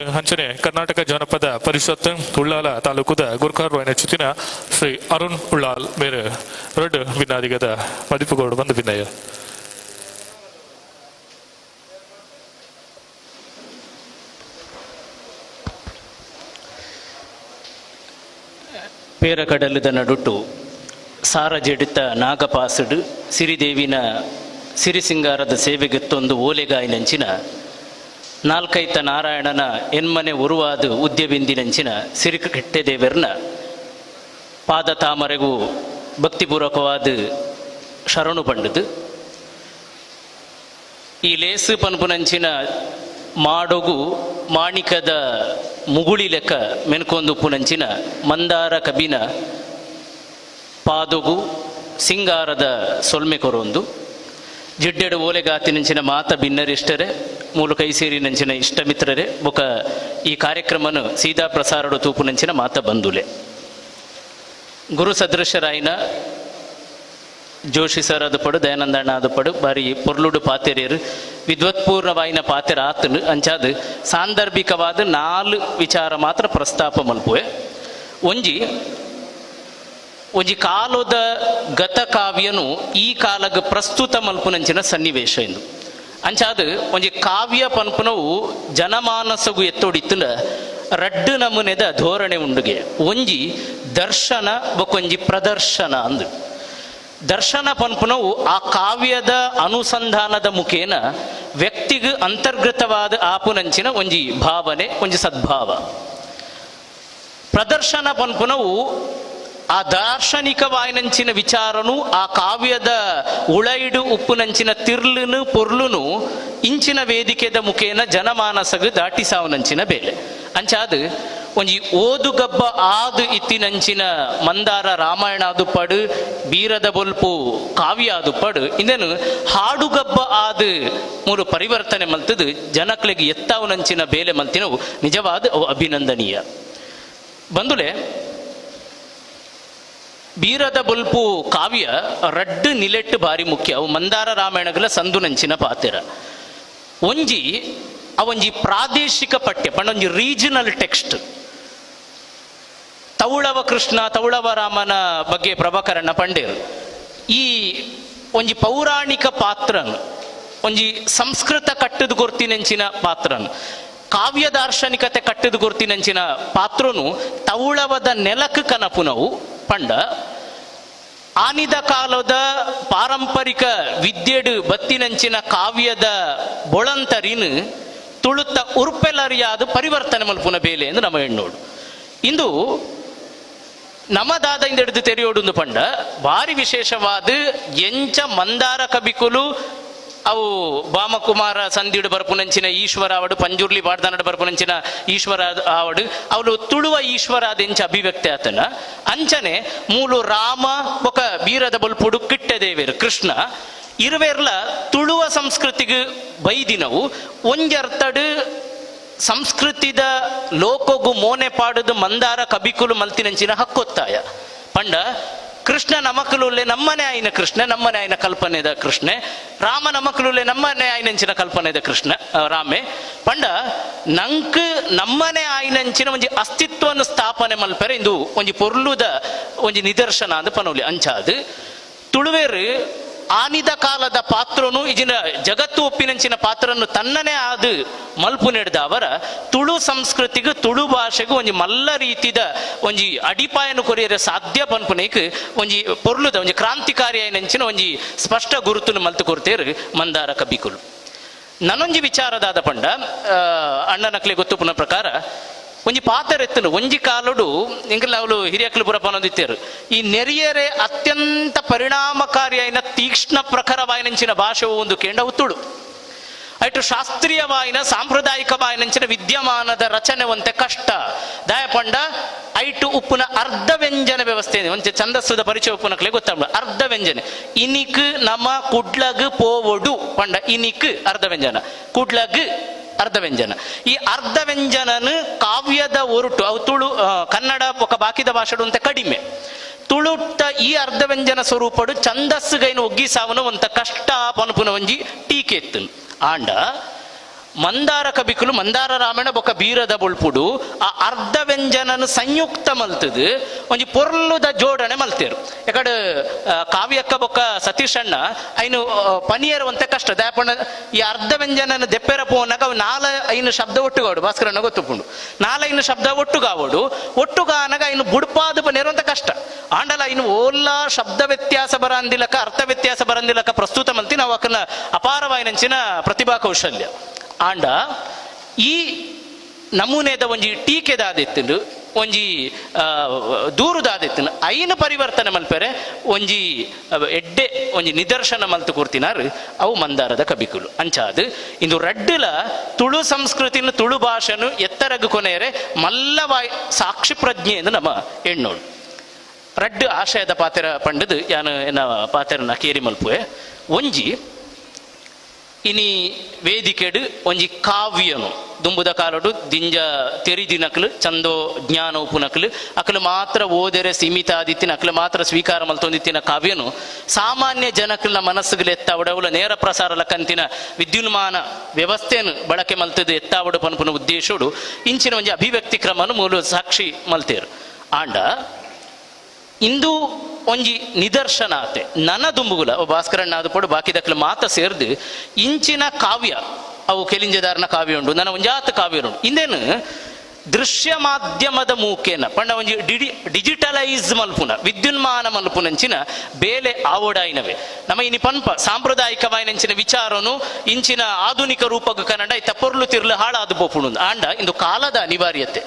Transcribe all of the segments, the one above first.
ಹಂಚನೆ ಕರ್ನಾಟಕ ಜನಪದ ಪರಿಷತ್ ಉಳ್ಳಾಲ ತಾಲೂಕುದ ಗುರ್ಕಾರ್ವಾಯಿನ ಚಿತ್ತಿನ ಶ್ರೀ ಅರುಣ್ ಉಳ್ಳಾಲ್ ಬೇರೆ ರೆಡ್ ಭಿನ್ನಾದಿಗದ ಮದಿಪುಗೋಡು ಬಂದು ಭಿನ್ನಯ ಪೇರಕಡಲದ ನಡುಟು ಸಾರ ಜಡಿತ ನಾಗಪಾಸುಡು ಸಿರಿದೇವಿನ ಸಿರಿಸಿಂಗಾರದ ಸೇವೆಗೆತ್ತೊಂದು ಓಲೆಗಾಯಿನಂಚಿನ ನಾಲ್ಕೈತ ನಾರಾಯಣನ ಎನ್ಮನೆ ಉರುವಾದು ಉದ್ಯಬಿಂದಿನಂಚಿನ ಸಿರಿಕೆಟ್ಟೆದೇವೆರ್ನ ಪಾದ ತಾಮರೆಗೂ ಭಕ್ತಿಪೂರ್ವಕವಾದ ಶರಣು ಪಂಡದು ಈ ಲೇಸು ಪನ್ಪುನಂಚಿನ ಮಾಡೊಗು ಮಾಣಿಕದ ಮುಗುಳಿ ಲೆಕ್ಕ ಮೆನ್ಕೊಂದು ಉಪ್ಪುನಂಚಿನ ಮಂದಾರ ಕಬಿನ ಪಾದೊಗು ಸಿಂಗಾರದ ಸೊಲ್ಮೆ ಕೊರೊಂದು ಜಿಡ್ಡೆಡು ಓಲೆಗಾತಿನಂಚಿನ ಮಾತ ಭಿನ್ನರಿಷ್ಟರೆ ಮೂಲ ಕೈ ಸೇರಿನಂಚಿನ ಇಷ್ಟಮಿತ್ರರೇ ಬೊಕ ಈ ಕಾರ್ಯಕ್ರಮನು ಸೀದಾ ಪ್ರಸಾರಡು ತೂಪುನಂಚಿನ ಮಾತ ಬಂದುಲೆ ಗುರು ಸದೃಶರಾಯಿನ ಜೋಶಿ ಸರ್ ಅದು ಪಡು ದಯಾನಂದಣ್ಣ ಅದು ಪಡು ಬಾರಿ ಪೊರ್ಲುಡು ಪಾತೆರೇರು ವಿದ್ವತ್ಪೂರ್ಣವಾಯಿನ ಪಾತೆರ ಆತನು ಅಂಚಾದು ಸಾಂದರ್ಭಿಕವಾದ 4 ವಿಚಾರ ಮಾತ್ರ ಪ್ರಸ್ತಾಪ ಮಲ್ಪುವೆ ಒಂಜಿ ಕಾಲದ ಗತಕಾವ್ಯನು ಈ ಕಾಲಗ ಪ್ರಸ್ತುತ ಮಲ್ಪುನಂಚಿನ ಸನ್ನಿವೇಶ ಎಂದು ಅಂಚಾದು ಒಂಜಿ ಕಾವ್ಯ ಪನ್ಪುನವು ಜನಮಾನಸಗು ಎತ್ತೊಡಿತ್ತುಲ ರಡ್ಡು ನಮೂನೆದ ಧೋರಣೆ ಉಂಡುಗೆ ಒಂಜಿ ದರ್ಶನ ಬೊಕೊಂಜಿ ಪ್ರದರ್ಶನ ಅಂದು ದರ್ಶನ ಪನ್ಪುನವು ಆ ಕಾವ್ಯದ ಅನುಸಂಧಾನದ ಮುಖೇನ ವ್ಯಕ್ತಿಗೆ ಅಂತರ್ಗತವಾದ ಆಪುನಂಚಿನ ಒಂಜಿ ಭಾವನೆ ಒಂಜಿ ಸದ್ಭಾವ. ಪ್ರದರ್ಶನ ಪನ್ಪುನವು ಆ ದಾರ್ಶನಿಕವಾಯಿನಂಚಿನ ವಿಚಾರನು ಆ ಕಾವ್ಯದ ಉಳೈಡು ಉಪ್ಪುನಂಚಿನ ತಿರ್ಲುನು ಪೊರ್ಲುನು ಇಂಚಿನ ವೇದಿಕೆದ ಮುಖೇನ ಜನಮಾನಸಗ ದಾಟಿಸಾವನಂಚಿನ ಬೇಲೆ ಅಂಚಾದು ಒಂಜಿ ಓದುಗಬ್ಬ ಆದು ಇತ್ತಿನಂಚಿನ ಮಂದಾರ ರಾಮಾಯಣ ಆದು ಪಡು ಬೀರದ ಬೊಲ್ಪು ಕಾವ್ಯ ಆದು ಪಡು ಇಂದನು ಹಾಡುಗಬ್ಬ ಆದು ಮೂರು ಪರಿವರ್ತನೆ ಮಲ್ತದು ಜನಕ್ಲೆಗೆ ಎತ್ತಾವನಂಚಿನ ಬೇಲೆ ಮಲ್ತಿನವು ನಿಜವಾದ ಅವು ಅಭಿನಂದನೀಯ. ಬಂದುಲೆ ಬೀರದ ಬೊಲ್ಪು ಕಾವ್ಯ ರಡ್ಡು ನಿಲೆಟ್ಟು ಬಾರಿ ಮುಖ್ಯ. ಅವು ಮಂದಾರ ರಾಮಾಯಣಗಳ ಸಂದುನಂಚಿನ ಪಾತೆರ ಅವೊಂಜಿ ಪ್ರಾದೇಶಿಕ ಪಠ್ಯ ಪಂಡೊಂಜಿ ರೀಜನಲ್ ಟೆಕ್ಸ್ಟ್. ತೌಳವ ಕೃಷ್ಣ ತೌಳವ ರಾಮನ ಬಗ್ಗೆ ಪ್ರಭಾಕರಣ ಪಂಡೇರು ಈ ಒಂಜಿ ಪೌರಾಣಿಕ ಪಾತ್ರನ್ ಒಂಜಿ ಸಂಸ್ಕೃತ ಕಟ್ಟದ ಗುರ್ತಿನಂಚಿನ ಪಾತ್ರನ್ ಕಾವ್ಯ ದಾರ್ಶನಿಕತೆ ಕಟ್ಟದ ಗುರ್ತಿನಂಚಿನ ಪಾತ್ರನು ತೌಳವದ ನೆಲಕ್ ಕನಪುನವು ಪಂಡ ಆನಿದ ಕಾಲದ ಪಾರಂಪರಿಕ ವಿದ್ಯೆಡು ಬತ್ತಿನಂಚಿನ ಕಾವ್ಯದ ಬೊಳಂತರಿನು ತುಳುತ್ತ ಉರ್ಪೆಲರಿಯಾದ ಪರಿವರ್ತನೆ ಮಲ್ಪುನ ಬೇಲೆ ಎಂದು ನಮ್ಮ ಹೆಣ್ಣೋಡು ಇಂದು ನಮದಾದ ಹಿಡಿದು ತೆರೆಯೋಡು ಪಂಡ ಭಾರಿ ವಿಶೇಷವಾದ ಎಂಚ ಮಂದಾರ ಕಬಿಕುಲು ಅವು ಬಾಮಕುಮಾರ ಸಂದಿಡು ಬರ್ಪುನಂಚಿನ ಈಶ್ವರ ಅವಡು ಪಂಜುರ್ಲಿ ಬಾಡ್ದಾನಡು ಬರ್ಪುನಂಚಿನ ಈಶ್ವರ ಅವಡು ಅವಳು ತುಳುವ ಈಶ್ವರ ಅದೆಂಚ ಅಭಿವ್ಯಕ್ತಿ ಆತನ ಅಂಚನೆ ಮೂಲು ರಾಮ ಒಕ ಬೀರದ ಬಲ್ಪುಡು ಕಿಟ್ಟೆದೇವೇರು ಕೃಷ್ಣ ಇರುವೆರ್ಲ ತುಳುವ ಸಂಸ್ಕೃತಿಗೆ ಬೈದಿನವು ಒಂಜರ್ತಡು ಸಂಸ್ಕೃತಿದ ಲೋಕಗು ಮೋನೆ ಪಾಡುದು ಮಂದಾರ ಕಬಿಕುಲು ಮಲ್ತಿನಂಚಿನ ಹಕ್ಕೊತ್ತಾಯ ಪಂಡ ಕೃಷ್ಣ ನಮಕಲುಲ್ಲೆ ನಮ್ಮನೆ ಆಯ್ನ ಕೃಷ್ಣ ನಮ್ಮನೆ ಆಯ್ನ ಕಲ್ಪನೆದ ಕೃಷ್ಣ ರಾಮ ನಮಕಲುಲ್ಲೆ ನಮ್ಮನೆ ಆಯ್ನಂಚಿನ ಕಲ್ಪನೆದ ಕೃಷ್ಣ ರಾಮೆ ಪಂಡ ನಂಕ್ ನಮ್ಮನೆ ಆಯ್ನಂಚಿನ ಒಂಜಿ ಅಸ್ತಿತ್ವವನ್ನು ಸ್ಥಾಪನೆ ಮಲ್ಪೆರೆ ಇಂದು ಒಂಜಿ ಪೊರ್ಲುದ ಒಂಜಿ ನಿದರ್ಶನ ಅಂದು ಪನೋಲಿ ಅಂಚಾದು ತುಳುವೇರು ಆನಿದ ಕಾಲದ ಪಾತ್ರನು ಇಜಿನ ಜಗತ್ತು ಒಪ್ಪಿನಂಚಿನ ಪಾತ್ರನು ತನ್ನನೇ ಆದು ಮಲ್ಪು ನೆಡ್ದ ಅವರ ತುಳು ಸಂಸ್ಕೃತಿಗೂ ತುಳು ಭಾಷೆಗೂ ಒಂಜಿ ಮಲ್ಲ ರೀತಿದ ಒಂಜಿ ಅಡಿಪಾಯನು ಕೊರಿಯರ ಸಾಧ್ಯ ಪನ್ಪುನೈಕ್ ಒಂಜಿ ಪೊರ್ಲುದ ಒಂಜಿ ಕ್ರಾಂತಿಕಾರಿ ಆಯ್ನಂಚಿನ ಒಂಜಿ ಸ್ಪಷ್ಟ ಗುರುತುನು ಮಲ್ತು ಕೊರ್ತೇರು ಮಂದಾರ ಕಬಿಕುಲು. ನನ್ನೊಂಜಿ ವಿಚಾರದಾದ ಪಂಡ ಅಣ್ಣನಕ್ಲೆ ಗೊತ್ತುಪುನ ಪ್ರಕಾರ ಒಂಜಿ ಪಾತ್ರ ಎತ್ತನು ಒಂಜಿ ಕಾಲುಡು ಇಂಕಲ್ ಅವಳು ಹಿರಿಯಕ್ಲು ಪುರ ಪನೊಂದಿತ್ತೇರು ಈ ನೆರಿಯರೆ ಅತ್ಯಂತ ಪರಿಣಾಮಕಾರಿಯಾಯಿನ ತೀಕ್ಷ್ಣ ಪ್ರಖರವಾಯಿನಂಚಿನ ಭಾಷೆವು ಒಂದು ಕೇಂಡ ತುಳು ಐಟು ಶಾಸ್ತ್ರೀಯವಾಯಿನ ಸಾಂಪ್ರದಾಯಿಕವಾಯಿನಂಚಿನ ವಿದ್ಯಮಾನದ ರಚನೆ ಒಂತೆ ಕಷ್ಟ ದಯಪಂಡ ಐಟು ಉಪ್ಪುನ ಅರ್ಧ ವ್ಯಂಜನ ವ್ಯವಸ್ಥೆ ಒಂಚೆ ಛಂದಸ್ಸದ ಪರಿಚಯ ಉಪ್ಪುನಕ್ಲೆ ಗೊತ್ತಾಗ ಅರ್ಧ ವ್ಯಂಜನೆ ಇನಿಕ್ ನಮ ಕುಡ್ಲಗ್ ಪೋವೊಡು ಪಂಡ ಇನಿಕ್ ಅರ್ಧ ವ್ಯಂಜನ ಕುಡ್ಲಗ್ ಅರ್ಧ ವ್ಯಂಜನ. ಈ ಅರ್ಧ ವ್ಯಂಜನನು ಕಾವ್ಯದ ಒರುಟು ಅವು ತುಳು ಕನ್ನಡ ಒಕ್ಕ ಬಾಕಿದ ಭಾಷೆಡು ಅಂತ ಕಡಿಮೆ ತುಳುಟ್ಟ ಈ ಅರ್ಧ ವ್ಯಂಜನ ಸ್ವರೂಪಡು ಛಂದಸ್ಸುಗೈನು ಒಗ್ಗಿ ಸಾವನು ಒಂತ ಕಷ್ಟ ಪನುಪುನ ಒಂಜಿ ಟೀಕೆ ಎತ್ತನು ಆಂಡ ಮಂದಾರ ಕಬಿಕುಲು ಮಂದಾರ ರಾಮಾಯಣ ಬೊಕ್ಕ ಬೀರದ ಬೊಳ್ಪುಡು ಆ ಅರ್ಧ ವ್ಯಂಜನನು ಸಂಯುಕ್ತ ಮಲ್ತದು ಒಂಜಿ ಪೊರ್ಲುದ ಜೋಡಣೆ ಮಲ್ತೇರು ಯಾಕಡೆ ಕಾವ್ಯಕ್ಕ ಬೊಕ್ಕ ಸತೀಶ್ ಅಣ್ಣ ಐನು ಪನಿಯರುವಂತೆ ಕಷ್ಟ ದಾಪಣ ಈ ಅರ್ಧ ವ್ಯಂಜನನ ದೆಪ್ಪೆರ ಪೋನಾಗ ಅವು ಐನು ಶಬ್ದ ಒಟ್ಟುಗಾಡು ಭಾಸ್ಕರಣ್ಣ ಗೊತ್ತುಪುಂಡು ಐನು ಶಬ್ದ ಒಟ್ಟುಗಾವಡು ಒಟ್ಟುಗಾನಾಗ ಐನು ಬುಡ್ಪಾದು ಪನಿಯರುವಂತ ಕಷ್ಟ ಆಂಡಲ ಇನ್ನು ಓಲ್ಲ ಶಬ್ದ ವ್ಯತ್ಯಾಸ ಬರಂದಿಲಕ ಅರ್ಥ ವ್ಯತ್ಯಾಸ ಬರಂದಿಲಕ ಪ್ರಸ್ತುತ ಮಲ್ತಿ ನಾವು ಅಕ್ಕನ ಅಪಾರವಾಯಿನಂಚಿನ ಪ್ರತಿಭಾ ಕೌಶಲ್ಯ ಆಂಡ ಈ ನಮೂನೆದ ಒಂಜಿ ಟೀಕೆದಾದಿತ್ತು ಒಂಜಿ ದೂರುದಾದಿತ್ತು ಐನು ಪರಿವರ್ತನೆ ಮಲ್ಪೆರೆ ಒಂಜಿ ಎಡ್ಡೆ ಒಂಜಿ ನಿದರ್ಶನ ಮಲ್ತು ಕೊಡ್ತಿನಾರು ಅವು ಮಂದಾರದ ಕಬಿಕುಲು ಅಂಚಾದು ಇಂದು ರಡ್ಡಿಲ ತುಳು ಸಂಸ್ಕೃತಿನ ತುಳು ಭಾಷೆನು ಎತ್ತರಗು ಕೊನೆಯರೆ ಮಲ್ಲವಾಯ್ ಸಾಕ್ಷಿ ಪ್ರಜ್ಞೆ ಎಂದು ನಮ್ಮ ಹೆಣ್ಣೋಳು ರಡ್ಡು ಆಶಯದ ಪಾತ್ರ ಪಂಡದು ಯಾನು ಎನ್ನ ಪಾತ್ರನ ಕೇರಿ ಮಲ್ಪುವೆ ಒಂಜಿ ಇನಿ ವೇದಿಕೆಡು ಒಂಜಿ ಕಾವ್ಯನು ದುಂಬುದ ಕಾಲಡು ದಿಂಜ ತೆರಿದಿನಕ್ಲು ಚಂದೋ ಜ್ಞಾನ ಉಪುನಕ್ಲು ಅಕ್ಲು ಮಾತ್ರ ಓದರೆ ಸೀಮಿತ ಆದಿತ್ತಿನ ಅಕ್ಲು ಮಾತ್ರ ಸ್ವೀಕಾರ ಮಲ್ತೊಂದಿತ್ತಿನ ಕಾವ್ಯನು ಸಾಮಾನ್ಯ ಜನಕ್ಲ ಮನಸ್ಸುಗಳು ಎತ್ತಾವಡವುಲ ನೇರ ಪ್ರಸಾರಲ ಕಂತಿನ ವಿದ್ಯುನ್ಮಾನ ವ್ಯವಸ್ಥೆಯನ್ನು ಬಳಕೆ ಮಲ್ತದ್ದು ಎತ್ತಾವಡು ಪನ್ಪುನ ಉದ್ದೇಶೋಡು ಇಂಚಿನ ಒಂಜಿ ಅಭಿವ್ಯಕ್ತಿ ಕ್ರಮನು ಮೂಲ ಸಾಕ್ಷಿ ಮಲ್ತೇರು ಆಂಡ ಇಂದು ಒಂಜಿ ನಿದರ್ಶನ ಆತೆ ನನ್ನ ದುಂಬುಗುಲ ಭಾಸ್ಕರಣ್ಣ ಅದು ಪಡು ಬಾಕಿದಕ್ಲು ಮಾತ ಸೇರ್ದು ಇಂಚಿನ ಕಾವ್ಯ ಅವು ಕೆಲಿಂಜದಾರನ ಕಾವ್ಯ ಉಂಡು ನನ್ನ ಒಂಜಾತ ಕಾವ್ಯ ಉಂಡು ಇಂದೇನು ದೃಶ್ಯ ಮಾಧ್ಯಮದ ಮೂಕೇನ ಪಂಡ ಒಂಜಿ ಡಿಜಿಟಲೈಸ್ ಮಲ್ಪುನ ವಿದ್ಯುನ್ಮಾನ ಮಲ್ಪುನಂಚಿನ ಬೇಲೆ ಆವಡಾಯಿನವೆ ನಮ್ಮ ಇನಿ ಪನ್ಪ ಸಾಂಪ್ರದಾಯಿಕವಾಯಿನಂಚಿನ ವಿಚಾರನು ಇಂಚಿನ ಆಧುನಿಕ ರೂಪಗ ಕನ್ನಡ ಇತ್ತ ಪೊರ್ಲು ತಿರ್ಲು ಹಾಳಾದು ಬೋಪುಣು ಆಂಡ ಇಂದು ಕಾಲದ ಅನಿವಾರ್ಯತೆ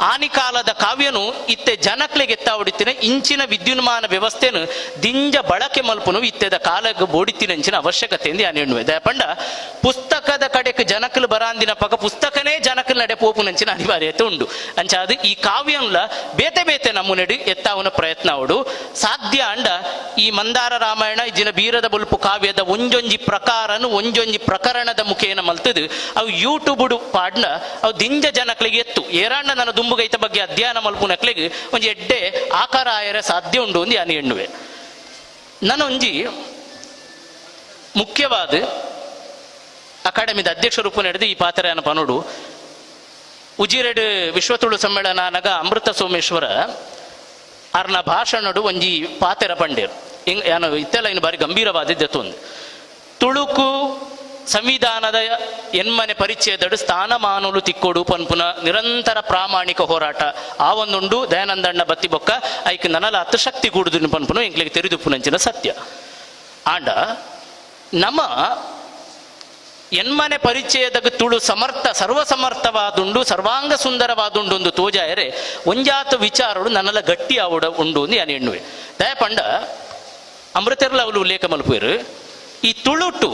ಆನಿ ಕಾಲದ ಕಾವ್ಯನು ಇತ್ತೆ ಜನಕ್ಲೆಗೆ ಎತ್ತಾವಡಿತಿನ ಇಂಚಿನ ವಿದ್ಯುನ್ಮಾನ ವ್ಯವಸ್ಥೆನು ದಿಂಜ ಬಳಕೆ ಮಲ್ಪುನು ಇತ್ತೆದ ಕಾಲಕ್ಕೆ ಬೋಡಿತಿನಂಚಿನ ಅವಶ್ಯಕತೆಯಿಂದ ಯಾನು ಎಣ್ಣುವೆ ದಯಪಂಡ ಪುಸ್ತಕದ ಕಡೆಗೆ ಜನಕಲು ಬರಾಂದಿನ ಪಗ ಪುಸ್ತಕನೇ ಜನಕಲ್ ನಡೆ ಪೋಪುನಂಚಿನ ಅನಿವಾರ್ಯತೆ ಉಂಡು ಅಂಚಾದು ಈ ಕಾವ್ಯಂಲ ಬೇತೆ ಬೇತೆ ನಮೂನೆಡು ಎತ್ತಾವನ ಪ್ರಯತ್ನ ಅವಡು ಸಾಧ್ಯ ಅಂಡ ಈ ಮಂದಾರ ರಾಮಾಯಣ ಇಜಿನ ಬೀರದ ಬುಲ್ಪು ಕಾವ್ಯದ ಒಂಜೊಂಜಿ ಪ್ರಕಾರನು ಒಂಜೊಂಜಿ ಪ್ರಕರಣದ ಮುಖೇನ ಮಲ್ತದು ಅವು ಯೂಟ್ಯೂಬ್ ಪಾಡ್ನ ಅವು ದಿಂಜ ಜನಕ್ಲಿಗೆ ಎತ್ತು ಏರಾಂಡ ನನ್ನ ದುಂಬುಗೈತ ಬಗ್ಗೆ ಅಧ್ಯಯನ ಮಲ್ಪುನಕ್ಲಿಗೆ ಒಂಜಿ ಎಡ್ಡೆ ಆಕಾರ ಆಯರ ಸಾಧ್ಯ ಉಂಡು ಒಂದು ಯಾನಿ ಎಣ್ಣುವೆ ನಾನೊಂಜಿ ಮುಖ್ಯವಾದ ಅಕಾಡೆಮಿದ ಅಧ್ಯಕ್ಷ ರೂಪ ನಡೆದು ಈ ಪಾತ್ರನ ಪನೋಡು ಉಜಿರೆಡ್ ವಿಶ್ವ ತುಳು ಸಮ್ಮೇಳನ ನಗ ಅಮೃತ ಸೋಮೇಶ್ವರ ಅರ್ನ ಭಾಷಣಡು ಒಂಜಿ ಪಾತೆರ ಪಂಡೇರು ಹಿಂಗ್ ಯಾನು ಇತ್ತೆಲ್ಲ ಇನ್ನು ಬಾರಿ ಗಂಭೀರವಾದಿದ್ದತ್ತು ಒಂದು ತುಳುಕು ಸಂವಿಧಾನದ ಎನ್ಮನೆ ಪರಿಚಯದಡು ಸ್ಥಾನಮಾನಲು ತಿಕ್ಕೋಡು ಪನ್ಪುನ ನಿರಂತರ ಪ್ರಾಮಾಣಿಕ ಹೋರಾಟ ಆ ಒಂದುಂಡು ದಯಾನಂದಣ್ಣ ಬತ್ತಿ ಬೊಕ್ಕ ಐಕ್ ನನಲ ಹತ್ತು ಶಕ್ತಿ ಕೂಡುದು ಪನ್ಪುನು ಇಂಗ್ಲಿಗೆ ತೆರೆದುಪ್ಪುನಂಚಿನ ಸತ್ಯ ಆಂಡ ನಮ್ಮ ಎನ್ಮನೆ ಪರಿಚಯದಾಗ ತುಳು ಸಮರ್ಥ ಸರ್ವಸಮರ್ಥವಾದುಂಡು ಸರ್ವಾಂಗ ಸುಂದರವಾದುಂಡು ಒಂದು ತೋಜಾಯರೆ ಒಂಜಾತ ವಿಚಾರಗಳು ನನ್ನಲ್ಲ ಗಟ್ಟಿ ಆವಡ ಉಂಡು ಎಂದು ಯಾನು ಎಣ್ಣುವೆ ದಯಪಂಡ ಅಮೃತರ್ಲ ಅವಳು ಉಲ್ಲೇಖ ಮಲ್ಪೇರು ಈ ತುಳುಟು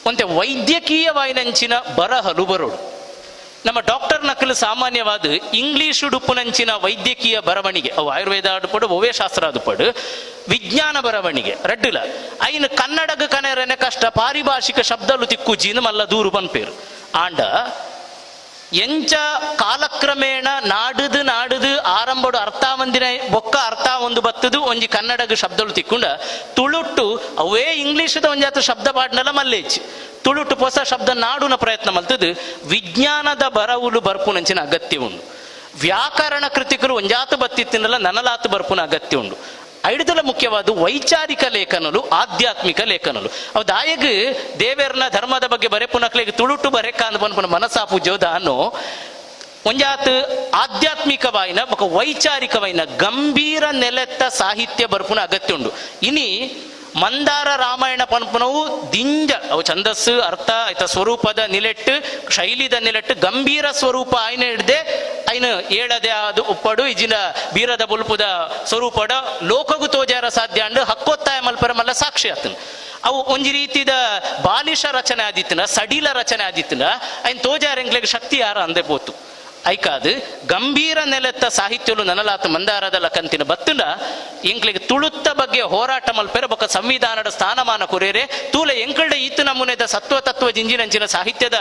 ಒಂತೆ ವೈದ್ಯಕೀಯವಾಯಿನಂಚಿನ ಬರಹಲು ಬರೋಡು ನಮ್ಮ ಡಾಕ್ಟರ್ ನಕಲು ಸಾಮಾನ್ಯವಾದ ಇಂಗ್ಲಿಷ್ ಉಡುಪುನಂಚಿನ ವೈದ್ಯಕೀಯ ಬರವಣಿಗೆ ಅವು ಆಯುರ್ವೇದ ಆಡುಪಡು ಓವೇಶಾಸ್ತ್ರ ಆದುಪಡು ವಿಜ್ಞಾನ ಬರವಣಿಗೆ ರಡ್ಡಿಲ ಐನು ಕನ್ನಡಗ ಕನೆರನೆ ಕಷ್ಟ ಪಾರಿಭಾಷಿಕ ಶಬ್ದಲು ತಿಕ್ಕುಜೀನು ಮಲ್ಲ ದೂರು ಪನ್ಪೇರು ಆಂಡ ಎಂಚ ಕಾಲಕ್ರಮೇಣ ನಾಡುದು ಆರಂಭಡು ಅರ್ಥ ಒಂದಿನ ಬೊಕ್ಕ ಅರ್ಥ ಒಂದು ಬತ್ತದು ಒಂಜಿ ಕನ್ನಡಗ ಶಬ್ದಲು ತಿಕ್ಕುಂಡ ತುಳುಟ್ಟು ಅವೇ ಇಂಗ್ಲಿಷ್ದ ಒಂಜಾತ ಶಬ್ದ ಪಾಡ್ನಲ್ಲ ಮಲ್ಲೇಚಿ ತುಳುಟ್ಟು ಹೊಸ ಶಬ್ದ ನಾಡುನ ಪ್ರಯತ್ನ ಮಲ್ತದು ವಿಜ್ಞಾನದ ಬರವುಲು ಬರ್ಪುನಂಚಿನ ಅಗತ್ಯ ಉಂಡು ವ್ಯಾಕರಣ ಕೃತಿಕರು ಒಂಜಾತ ಬತ್ತಿತ್ತಿನಲ್ಲ ನನಲಾತು ಬರ್ಪುನ ಅಗತ್ಯ ಉಂಡು ಐಡದಲ ಮುಖ್ಯವಾದ ವೈಚಾರಿಕ ಲೇಖನಲು ಆಧ್ಯಾತ್ಮಿಕ ಲೇಖನಲು ಅವು ದಾಯಗ್ ದೇವೇರ್ನ ಧರ್ಮದ ಬಗ್ಗೆ ಬರೆಪುನಕ್ಲೆಗೆ ತುಳುಟು ಬರೆಕ ಅಂದ್ ಪನ್ಪುನ ಮನಸ್ಸಾಪು ಜೋದಾನು ಒಂಜಾತ್ ಆಧ್ಯಾತ್ಮಿಕವಾಯಿನ ಬೊಕ ವೈಚಾರಿಕವಾಯಿನ ಗಂಭೀರ ನೆಲೆತ್ತ ಸಾಹಿತ್ಯ ಬರ್ಪುನ ಅಗತ್ಯ ಉಂಡು ಇನಿ ಮಂದಾರ ರಾಮಾಯಣ ಪನ್ಪುನವು ದಿಂಜ ಅವು ಛಂದಸ್ಸು ಅರ್ಥ ಆಯ್ತ ಸ್ವರೂಪದ ನಿಲೆಟ್ಟು ಶೈಲಿದ ನಿಲೆಟ್ಟು ಗಂಭೀರ ಸ್ವರೂಪ ಆಯ್ನ ಹಿಡ್ದೆ ಐನು ಏಳದೆ ಅದು ಉಪ್ಪಡು ಇಜಿನ ಬೀರದ ಬುಲ್ಪುದ ಸ್ವರೂಪಡ ಲೋಕಗು ತೋಜಾರ ಸಾಧ್ಯ ಅಂಡು ಹಕ್ಕೊತ್ತಾಯ ಮಲ್ಪರ ಮಲ್ಲ ಸಾಕ್ಷಿ ಆತನು ಅವು ಒಂಜಿ ರೀತಿದ ಬಾಲಿಶ ರಚನೆ ಆದಿತ್ತನ ಸಡಿಲ ರಚನೆ ಆದಿತ್ತನ ಐನ್ ತೋಜಾರ ಎಂಗ್ಲೆಗ್ ಶಕ್ತಿ ಯಾರ ಅಂದೆ ಪೋತು ಐಕಾದು ಗಂಭೀರ ನೆಲೆತ್ತ ಸಾಹಿತ್ಯಲು ನನಲಾತ ಮಂದಾರದ ಲಕಂತಿನ ಬತ್ತುಂಡ ಎಂಕ್ಲಿಗೆ ತುಳುತ್ತ ಬಗ್ಗೆ ಹೋರಾಟ ಮಲ್ಪೆರ ಬೊಕ್ಕ ಸಂವಿಧಾನದ ಸ್ಥಾನಮಾನ ಕೊರೇರೆ ತೂಲೆ ಎಂಕಲ್ಡೆ ಈತು ನಮೂನೆದ ಸತ್ವತತ್ವ ಜಿಂಜಿನಂಚಿನ ಸಾಹಿತ್ಯದ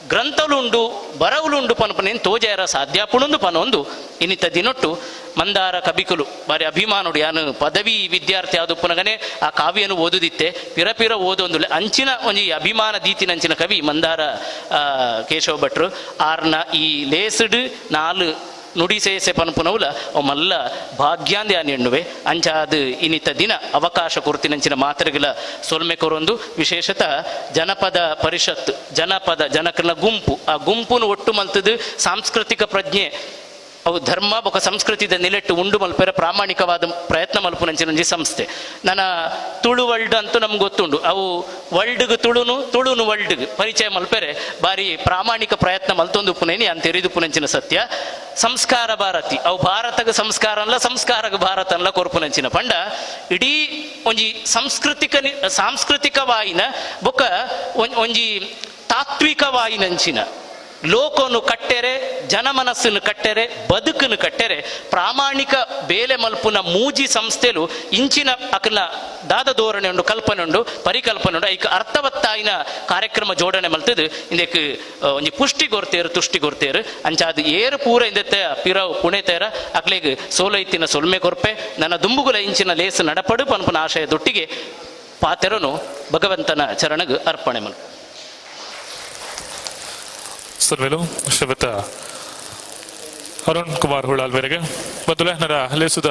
ಗ್ರಂಥಲುಂಡು ಬರವುಲುಂಡು ಪನ್ಪನೇನು ತೋಜಾರ ಸಾಧ್ಯ ಪುಣುಂದು ಪನೊಂದು ಇನ್ನಿತ ದಿನೊಟ್ಟು ಮಂದಾರ ಕಬಿಕುಲು ಬಾರಿ ಅಭಿಮಾನುಡು ಯಾನು ಪದವಿ ವಿದ್ಯಾರ್ಥಿ ಆದುಪ್ಪನಗನೆ ಆ ಕಾವ್ಯನು ಓದುದಿತ್ತೆ ಪಿರ ಓದೊಂದು ಅಂಚಿನ ಒಂಜಿ ಅಭಿಮಾನ ದೀತಿನಂಚಿನ ಕವಿ ಮಂದಾರ ಕೇಶವ ಭಟ್ರು ಆರ್ನ ಈ ಲೇಸುಡು ನಾಲು ನುಡಿ ಸೇಸೆ ಪನ್ಪುನವುಲ ಅವು ಮಲ್ಲ ಭಾಗ್ಯಾಂದೆ ಎಣ್ಣುವೆ ಅಂಚಾದ ಇನ್ನಿತ ದಿನ ಅವಕಾಶ ಕೊರ್ತಿನಂಚಿನ ಮಾತ್ರೆಗಳ ಸೊಲ್ಮೆ ಕೊರೊಂದು ವಿಶೇಷತಃ ಜನಪದ ಪರಿಷತ್ ಜನಕನ ಗುಂಪು ಆ ಗುಂಪುನು ಒಟ್ಟು ಮಲ್ತದು ಸಾಂಸ್ಕೃತಿಕ ಪ್ರಜ್ಞೆ ಅವು ಧರ್ಮ ಬೊಕ ಸಂಸ್ಕೃತಿದ ನೆಲೆಟ್ಟು ಉಂಡು ಮಲ್ಪೆರ ಪ್ರಾಮಾಣಿಕವಾದ ಪ್ರಯತ್ನ ಮಲ್ಪುನಂಚಿನ ಸಂಸ್ಥೆ ನನ್ನ ತುಳು ವರ್ಲ್ಡ್ ಅಂತೂ ನಮ್ಗೆ ಗೊತ್ತುಂಡು ಅವು ವರ್ಲ್ಡ್ಗೆ ತುಳುನು ವರ್ಲ್ಡ್ಗೆ ಪರಿಚಯ ಮಲ್ಪೆರೆ ಬಾರಿ ಪ್ರಾಮಾಣಿಕ ಪ್ರಯತ್ನ ಮಲ್ತೊಂದು ಉಪ್ಪುನೇನಿ ಅಂತ ಎರಿದು ಪುನಂಚಿನ ಸತ್ಯ ಸಂಸ್ಕಾರ ಭಾರತಿ ಅವು ಭಾರತಗ ಸಂಸ್ಕಾರ ಅಲ್ಲ ಸಂಸ್ಕಾರಗ ಭಾರತ ಅಲ್ಲ ಕೊರ್ಪುನಂಚಿನ ಪಂಡ ಇಡೀ ಒಂಜಿ ಸಾಂಸ್ಕೃತಿಕವಾಯಿನ ಬೊಕ ಒಂಜಿ ತಾತ್ವಿಕವಾಯಿನಂಚಿನ ಲೋಕನು ಕಟ್ಟೆರೆ ಜನಮನಸ್ಸನ್ನು ಕಟ್ಟೆರೆ ಬದುಕನ್ನು ಕಟ್ಟೆರೆ ಪ್ರಾಮಾಣಿಕ ಬೇಲೆ ಮಲ್ಪುನ ಮೂಜಿ ಸಂಸ್ಥೆಲು ಇಂಚಿನ ಅಕಲ ದಾದ ಧೋರಣೆ ಉಂಡು ಕಲ್ಪನೆ ಉಂಡು ಪರಿಕಲ್ಪನೆ ಉಂಡು ಐಕ ಅರ್ಥವತ್ತಾಯಿನ ಕಾರ್ಯಕ್ರಮ ಜೋಡಣೆ ಮಲ್ತದು ಇಂದಕ್ಕೆ ಒಂಜಿ ಪುಷ್ಟಿ ಗೊರ್ತೇರು ತುಷ್ಟಿ ಗೊರ್ತೇರು ಅಂಚಾದ ಏರು ಪೂರ ಇಂದತ್ತೆ ಪಿರವು ಪುಣೆತೇರ ಅಕ್ಲೆಗ್ ಸೋಲೈತಿನ ಸೊಲ್ಮೆ ಕೊರ್ಪೆ ನನ್ನ ದುಂಬುಗುಲ ಇಂಚಿನ ಲೇಸು ನಡಪಡು ಪನ್ಪುನ ಆಶಯದೊಟ್ಟಿಗೆ ಪಾತೆರನು ಭಗವಂತನ ಚರಣಗ್ ಅರ್ಪಣೆ ಮಲ್ಪು ಸರ್ವೇಲು ಶ್ರೀಯುತ ಅರುಣ್ ಕುಮಾರ್ ಹುಳಾಲ್ ಮೇರೆಗೆ ಮೊದಲೇ ನರ ಲೇಸುದ